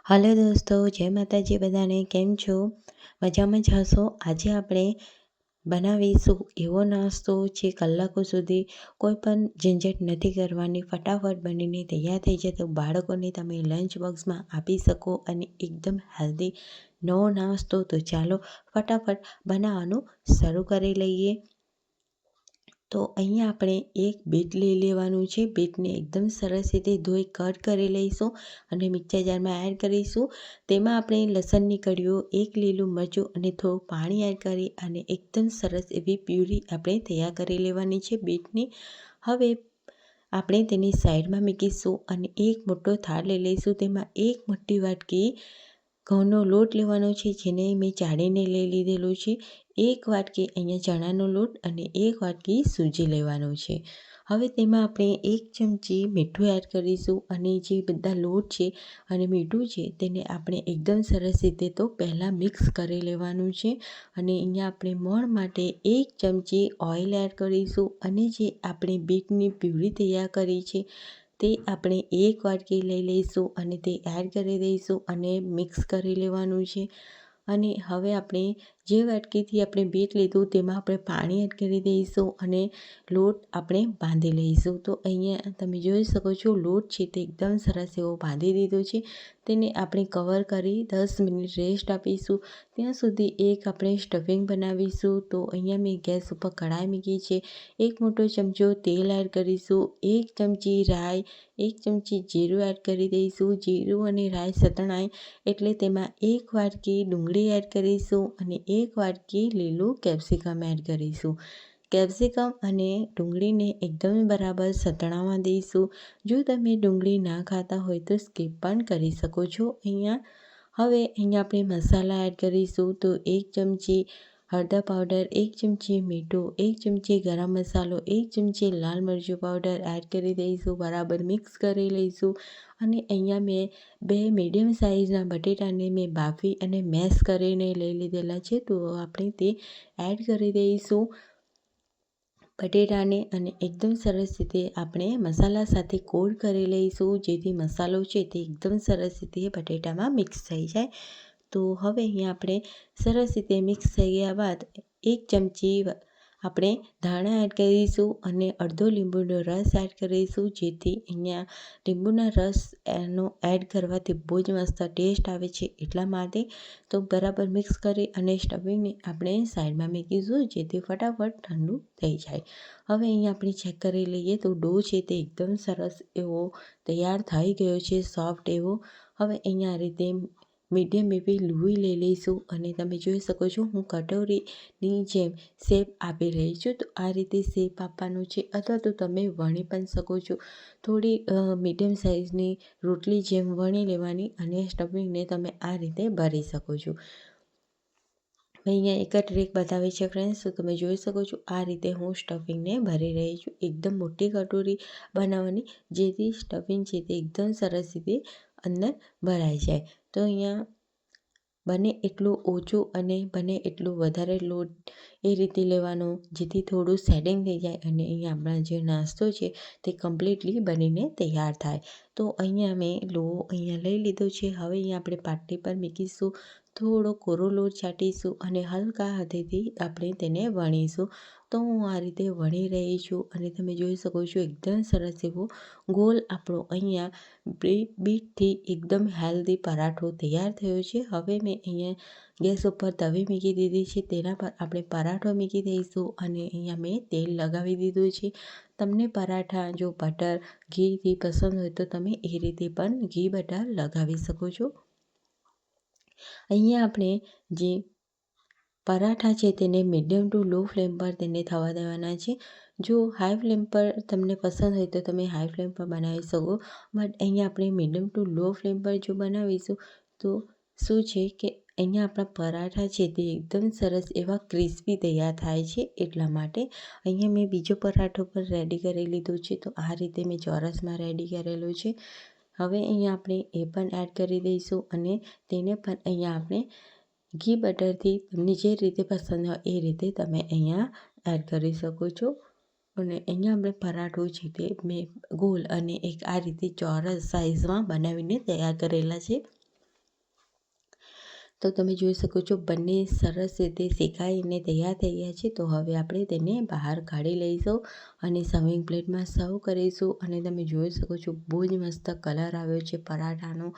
Hello દોસ્તો, જય માતાજી બધાને. કેમ છો? મજામાં જ હશો. આજે આપણે બનાવીશું એવો નાસ્તો જે કલાકો સુધી કોઈ પણ ઝંઝટ નથી કરવાની, ફટાફટ બનીને તૈયાર થઈ જાય. તો બાળકોને તમે લંચ બોક્સમાં આપી શકો અને એકદમ હેલ્ધી નવો નાસ્તો. તો ચાલો ફટાફટ બનાવવાનું શરૂ કરી લઈએ. તો અહીંયા આપણે એક બીટ લઈ લેવાનું છે. બીટને એકદમ સરસ રીતે ધોઈ કટ કરી લઈશું અને મિક્સર જારમાં એડ કરીશું. તેમાં આપણે લસણની કળીઓ, એક લીલું મરચું અને થોડું પાણી એડ કરી અને એકદમ સરસ એવી પ્યુરી આપણે તૈયાર કરી લેવાની છે બીટની. હવે આપણે તેની સાઈડમાં મૂકીશું અને એક મોટો થાળ લઈ લઈશું. તેમાં એક મોટી વાટકી ઘઉંનો લોટ લેવાનો છે, જેને મેં ચાળીને લઈ લીધેલો છે. એક વાટકી અહીંયા ચણાનો લોટ અને એક વાટકી સૂજી લેવાનો છે. હવે તેમાં આપણે એક ચમચી મીઠું એડ કરીશું અને જે બધા લોટ છે અને મીઠું છે તેને આપણે એકદમ સરસ રીતે તો પહેલાં મિક્સ કરી લેવાનું છે. અને અહીંયા આપણે મોણ માટે એક ચમચી ઓઇલ એડ કરીશું અને જે આપણે બીટની પ્યુરી તૈયાર કરી છે તે આપણે એક વાટકી લઈ લઈશું અને તે એડ કરી દઈશું અને મિક્સ કરી લેવાનું છે. અને હવે આપણે જે વાટકીથી આપણે બીટ લીધું તેમાં આપણે પાણી એડ કરી દઈશું અને લોટ આપણે બાંધી લઈશું. તો અહીંયા તમે જોઈ શકો છો, લોટ છે તે એકદમ સરસ એવો બાંધી દીધો છે. તેને આપણે કવર કરી 10 મિનિટ રેસ્ટ આપીશું. ત્યાં સુધી એક આપણે સ્ટફિંગ બનાવીશું. તો અહીંયા મેં ગેસ ઉપર કઢાઈ મૂકી છે. એક મોટો ચમચો તેલ એડ કરીશું, એક ચમચી રાઈ, એક ચમચી જીરું એડ કરી દઈશું. જીરું અને રાઈ સતળાય એટલે તેમાં એક વાટકી ડુંગળી એડ કરીશું અને એક વાટકી લીલું કેપ્સિકમ એડ કરીશું. કેપ્સિકમ અને ડુંગળીને એકદમ બરાબર સતળાવા દઈશું. જો તમે ડુંગળી ના ખાતા હોય તો સ્કીપ પણ કરી શકો છો અહીંયા. હવે અહીંયા આપણે મસાલા એડ કરીશું. તો એક ચમચી હળદર પાવડર, એક ચમચી મીઠું, એક ચમચી ગરમ મસાલો, એક ચમચી લાલ મરચું પાવડર એડ કરી દઈશું. બરાબર મિક્સ કરી લઈશું. અને અહીંયા મેં 2 મીડિયમ સાઇઝના બટેટાને મેં બાફી અને મેશ કરીને લઈ લીધેલા છે. તો આપણે તે એડ કરી દઈશું બટેટાને અને એકદમ સરસ રીતે આપણે મસાલા સાથે કોટ કરી લઈશું, જેથી મસાલો છે તે એકદમ સરસ રીતે બટેટામાં મિક્સ થઈ જાય. તો હવે અહીંયા આપણે સરસ રીતે મિક્સ થઈ ગયા બાદ એક ચમચી આપણે ધાણા એડ કરીશું અને અડધો લીંબુનો રસ એડ કરીશું, જેથી અહીંયા લીંબુના રસ એનો એડ કરવાથી બહુ જ મસ્ત ટેસ્ટ આવે છે એટલા માટે. તો બરાબર મિક્સ કરી અને સ્ટફિંગને આપણે સાઈડમાં મૂકીશું, જેથી ફટાફટ ઠંડુ થઈ જાય. હવે અહીંયા આપણે ચેક કરી લઈએ તો ડો છે તે એકદમ સરસ એવો તૈયાર થઈ ગયો છે, સોફ્ટ એવો. હવે અહીંયા આ રીતે મીડિયમ એવી લોહી લઈ લઈશું અને તમે જોઈ શકો છો હું કટોરીની જેમ શેપ આપી રહી છું. તો આ રીતે શેપ આપવાનો છે, અથવા તો તમે વણી પણ શકો છો. થોડી મીડિયમ સાઇઝની રોટલી જેમ વણી લેવાની અને સ્ટફિંગને તમે આ રીતે ભરી શકો છો. મેં અહીંયા એક જ ટ્રીક બતાવી છે ફ્રેન્ડ્સ. તો તમે જોઈ શકો છો આ રીતે હું સ્ટફિંગને ભરી રહી છું. એકદમ મોટી કટોરી બનાવવાની, જેથી સ્ટફિંગ છે તે એકદમ સરસ રીતે અંદર ભરાઈ જાય. તો અહીંયા બને એટલું ઓછું અને બને એટલું વધારે લોટ એ રીતે લેવાનો, જેથી થોડું સેટિંગ થઈ જાય અને અહીંયા આપણા જે નાસ્તો છે તે કમ્પ્લીટલી બનીને તૈયાર થાય. તો અહીંયા મેં અહીંયા લઈ લીધો છે. હવે અહીંયા આપણે પાટલી પર મૂકીશું, થોડો કોરો લોટ છાંટીશું અને હલકા હાથેથી આપણે તેને વણીશું. તો હું આ રીતે વણી રહી છું અને તમે જોઈ શકો છો એકદમ સરસ એવો ગોલ આપણો અહીંયા બીટથી એકદમ હેલ્ધી પરાઠો તૈયાર થયો છે. હવે મેં અહીંયા ગેસ ઉપર તવી મૂકી દીધી છે, તેના પર આપણે પરાઠો મૂકી દઈશું અને અહીંયા મેં તેલ લગાવી દીધું છે. તમને પરાઠા જો બટર ઘીથી પસંદ હોય તો તમે એ રીતે પણ ઘી બટર લગાવી શકો છો. અહીંયા આપણે જે પરાઠા છે તેને મીડિયમ ટુ લો ફ્લેમ પર તેને થવા દેવાના છે. જો હાઈ ફ્લેમ પર તમને પસંદ હોય તો તમે હાઈ ફ્લેમ પર બનાવી શકો, બટ અહીંયા આપણે મીડિયમ ટુ લો ફ્લેમ પર જો બનાવીશું તો શું છે કે અહીંયા આપણા પરાઠા છે તે એકદમ સરસ એવા ક્રિસ્પી તૈયાર થાય છે. એટલા માટે અહીંયા મેં બીજો પરાઠો પણ રેડી કરી લીધો છે. તો આ રીતે મેં ચોરસમાં રેડી કરેલો છે. હવે અહીંયા આપણે એ પણ એડ કરી દઈશું અને તેને પણ અહીંયા આપણે ઘી બટરથી તમને જે રીતે પસંદ હોય એ રીતે તમે અહીંયા એડ કરી શકો છો. અને અહીંયા આપણે પરાઠો છે તે મેં ગોલ અને એક આ રીતે ચોરસ સાઇઝમાં બનાવીને તૈયાર કરેલા છે. તો તમે જોઈ શકો છો બંને સરસ રીતે શેકાઈને તૈયાર થઈ ગયા છે. તો હવે આપણે તેને બહાર કાઢી લઈશું અને સર્વિંગ પ્લેટમાં સર્વ કરીશું. અને તમે જોઈ શકો છો બહુ જ મસ્ત કલર આવ્યો છે પરાઠાનો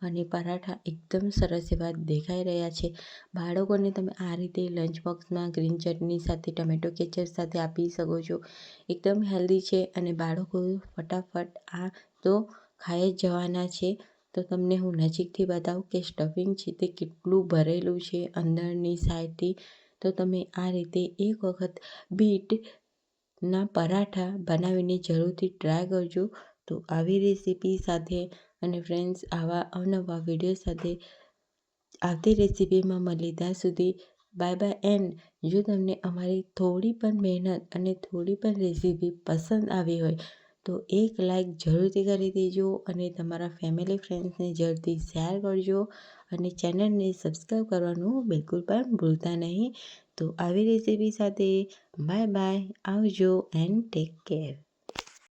અને પરાઠા એકદમ સરસ એવા દેખાઈ રહ્યા છે. બાળકોને તમે આ રીતે લંચ બોક્સમાં ગ્રીન ચટણી સાથે ટમેટો કેચઅપ સાથે આપી શકો છો. એકદમ હેલ્ધી છે અને બાળકો ફટાફટ આ તો ખાઈ જ જવાના છે. તો તમને હું નજીકથી બતાવું કે સ્ટફિંગ છે તે કેટલું ભરેલું છે અંદરની સાઈડથી. તો તમે આ રીતે એક વખત બીટના પરાઠા બનાવીને જરૂરથી ટ્રાય કરજો. તો આવી રેસીપી સાથે અને ફ્રેન્ડ્સ આવા અવનવા વિડીયો સાથે આવતી રેસીપીમાં મળીએ ત્યાં સુધી બાય બાય. એન્ડ જો તમને અમારી થોડી પણ મહેનત અને થોડી પણ રેસીપી પસંદ આવી હોય તો એક લાઈક જરૂરથી કરી દેજો અને તમારા ફેમિલી ફ્રેન્ડ્સને જરૂરથી શેર કરજો અને ચેનલને સબસ્ક્રાઈબ કરવાનું બિલકુલ પણ ભૂલતા નહીં. તો આવી રેસીપી સાથે બાય બાય, આવજો એન્ડ ટેક કેર.